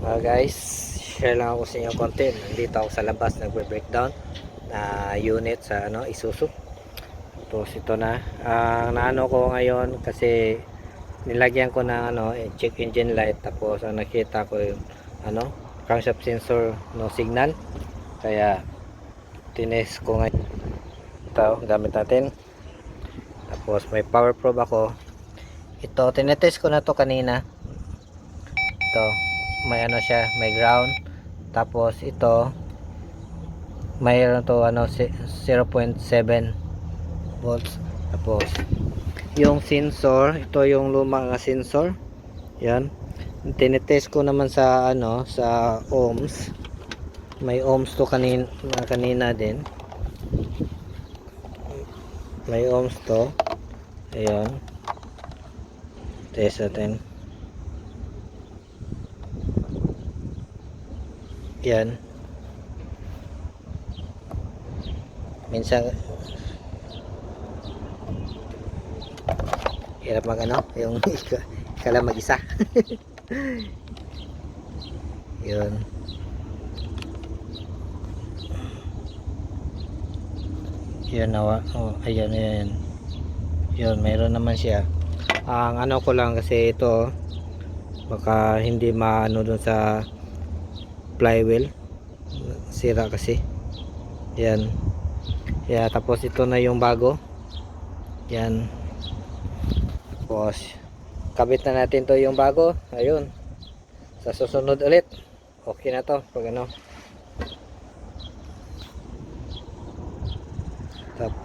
Guys, share lang ako sa inyo konti. Nandito ako sa labas nagbe-breakdown na unit sa Isuzu. Tapos ito na ang naano ko ngayon kasi nilagyan ko ng check engine light, tapos ang nakita ko yung crankshaft sensor no signal, kaya tines ko ngayon ito gamit natin. Tapos may power probe ako. Ito tinetest ko na to kanina. Ito may siya, may ground. Tapos ito mayroon to 0.7 volts. Tapos yung sensor, ito yung lumang sensor. Yan. Tinetest ko naman sa sa ohms. May ohms to kanina din. May ohms to. Ayun. Test natin. Yan. Minsan hirap yung kala mag-isa. Yun. Yun na, ayan. Yun, mayroon naman siya. Ang ko lang kasi ito baka hindi maano dun sa flywheel, sira kasi. Yan. Yeah, tapos ito na yung bago. Yan. Tapos kabit na natin to yung bago. Ayun. Sa susunod ulit okay na to pag tapos